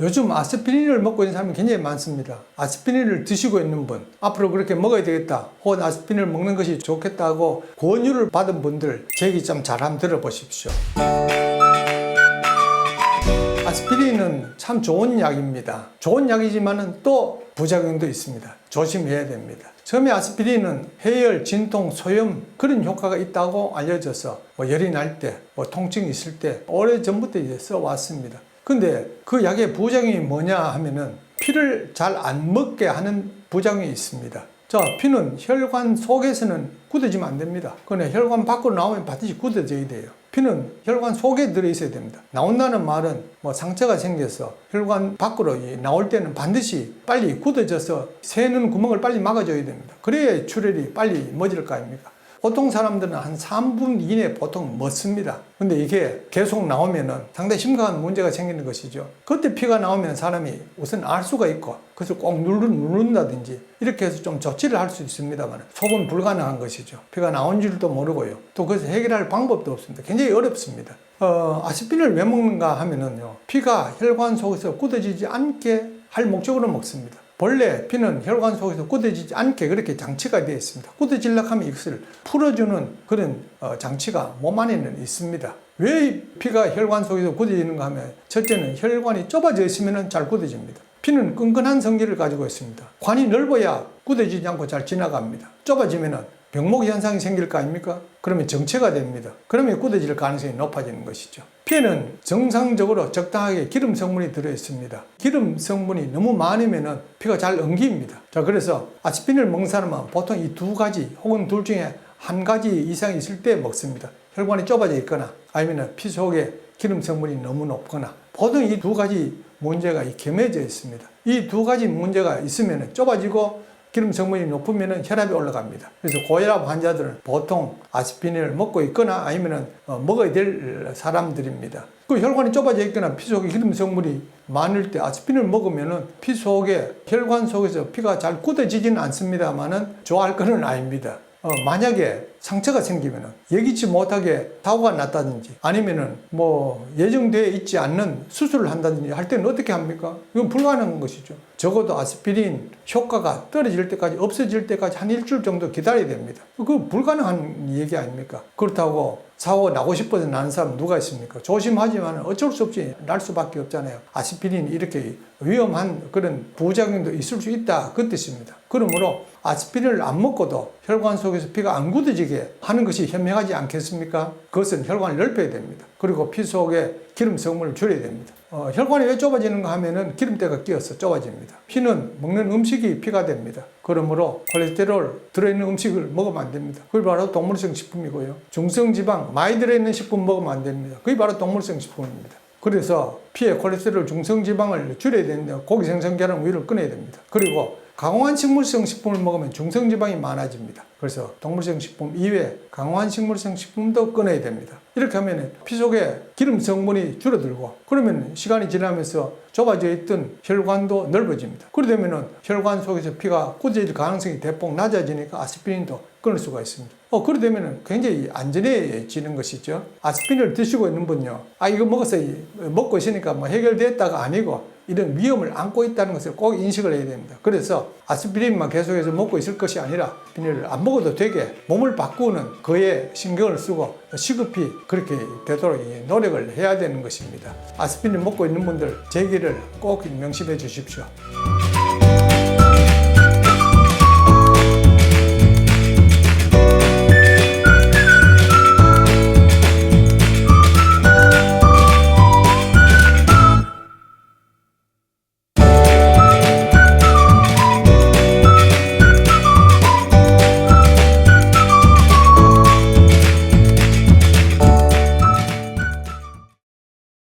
요즘 아스피린을 먹고 있는 사람이 굉장히 많습니다. 아스피린을 드시고 있는 분, 앞으로 그렇게 먹어야 되겠다, 혹은 아스피린을 먹는 것이 좋겠다고 권유를 받은 분들, 제 얘기 좀 잘 한번 들어보십시오. 아스피린은 참 좋은 약입니다. 좋은 약이지만 또 부작용도 있습니다. 조심해야 됩니다. 처음에 아스피린은 해열, 진통, 소염 그런 효과가 있다고 알려져서 열이 날 때, 통증이 있을 때 오래전부터 이제 써왔습니다. 근데 그 약의 부작용이 뭐냐 하면은 피를 잘 안 먹게 하는 부작용이 있습니다. 자, 피는 혈관 속에서는 굳어지면 안 됩니다. 그러나 혈관 밖으로 나오면 반드시 굳어져야 돼요. 피는 혈관 속에 들어있어야 됩니다. 나온다는 말은 상처가 생겨서 혈관 밖으로 나올 때는 반드시 빨리 굳어져서 새는 구멍을 빨리 막아줘야 됩니다. 그래야 출혈이 빨리 멎을 거 아닙니까? 보통 사람들은 한 3분 이내에 보통 멎습니다. 근데 이게 계속 나오면은 상당히 심각한 문제가 생기는 것이죠. 그때 피가 나오면 사람이 우선 알 수가 있고, 그래서 꼭 누른다든지 이렇게 해서 좀 조치를 할 수 있습니다만 속은 불가능한 것이죠. 피가 나온 줄도 모르고요. 또 그래서 해결할 방법도 없습니다. 굉장히 어렵습니다. 아스피린을 왜 먹는가 하면은요, 피가 혈관 속에서 굳어지지 않게 할 목적으로 먹습니다. 본래 피는 혈관 속에서 굳어지지 않게 그렇게 장치가 되어 있습니다. 굳어지려고 하면 이것을 풀어주는 그런 장치가 몸 안에는 있습니다. 왜 피가 혈관 속에서 굳어지는가 하면, 첫째는 혈관이 좁아져 있으면 잘 굳어집니다. 피는 끈끈한 성질을 가지고 있습니다. 관이 넓어야 굳어지지 않고 잘 지나갑니다. 좁아지면 병목 현상이 생길 거 아닙니까? 그러면 정체가 됩니다. 그러면 굳어질 가능성이 높아지는 것이죠. 피에는 정상적으로 적당하게 기름 성분이 들어있습니다. 기름 성분이 너무 많으면 피가 잘 엉깁니다. 자, 그래서 아스피린을 먹는 사람은 보통 이 두 가지 혹은 둘 중에 한 가지 이상이 있을 때 먹습니다. 혈관이 좁아져 있거나 아니면 피 속에 기름 성분이 너무 높거나, 보통 이 두 가지 문제가 겸해져 있습니다. 이 두 가지 문제가 있으면 좁아지고 기름 성분이 높으면 혈압이 올라갑니다. 그래서 고혈압 환자들은 보통 아스피린을 먹고 있거나 아니면 먹어야 될 사람들입니다. 그 혈관이 좁아져 있거나 피 속에 기름 성분이 많을 때 아스피린을 먹으면 피 속에 혈관 속에서 피가 잘 굳어지지는 않습니다만은 좋아할 것은 아닙니다. 만약에 상처가 생기면 예기치 못하게 사고가 났다든지 아니면은 예정되어 있지 않는 수술을 한다든지 할 때는 어떻게 합니까? 이건 불가능한 것이죠. 적어도 아스피린 효과가 떨어질 때까지, 없어질 때까지 한 일주일 정도 기다려야 됩니다. 그건 불가능한 얘기 아닙니까? 그렇다고 사고 나고 싶어서 나는 사람 누가 있습니까? 조심하지만 어쩔 수 없이 날 수밖에 없잖아요. 아스피린이 이렇게 위험한 그런 부작용도 있을 수 있다, 그 뜻입니다. 그러므로 아스피린을 안 먹고도 혈관 속에서 피가 안 굳어지게 하는 것이 현명하지 않겠습니까? 그것은 혈관을 넓혀야 됩니다. 그리고 피 속에 기름 성분을 줄여야 됩니다. 혈관이 왜 좁아지는가 하면은 기름때가 끼어서 좁아집니다. 피는 먹는 음식이 피가 됩니다. 그러므로 콜레스테롤 들어있는 음식을 먹으면 안 됩니다. 그게 바로 동물성 식품이고요. 중성지방 많이 들어있는 식품 먹으면 안 됩니다. 그게 바로 동물성 식품입니다. 그래서 피에 콜레스테롤, 중성지방을 줄여야 되는데 고기, 생선, 계란, 우유를 끊어야 됩니다. 그리고 강화한 식물성 식품을 먹으면 중성지방이 많아집니다. 그래서 동물성 식품 이외에 강화한 식물성 식품도 끊어야 됩니다. 이렇게 하면 피 속에 기름 성분이 줄어들고, 그러면 시간이 지나면서 좁아져 있던 혈관도 넓어집니다. 그러다 보면 혈관 속에서 피가 굳어질 가능성이 대폭 낮아지니까 아스피린도 끊을 수가 있습니다. 그러다 보면 굉장히 안전해지는 것이죠. 아스피린을 드시고 있는 분요, 이거 먹고 있으니까 해결됐다가 아니고 이런 위험을 안고 있다는 것을 꼭 인식을 해야 됩니다. 그래서 아스피린만 계속해서 먹고 있을 것이 아니라 아스피린을 안 먹어도 되게 몸을 바꾸는 그에 신경을 쓰고 시급히 그렇게 되도록 노력을 해야 되는 것입니다. 아스피린 먹고 있는 분들 제 얘기를 꼭 명심해 주십시오.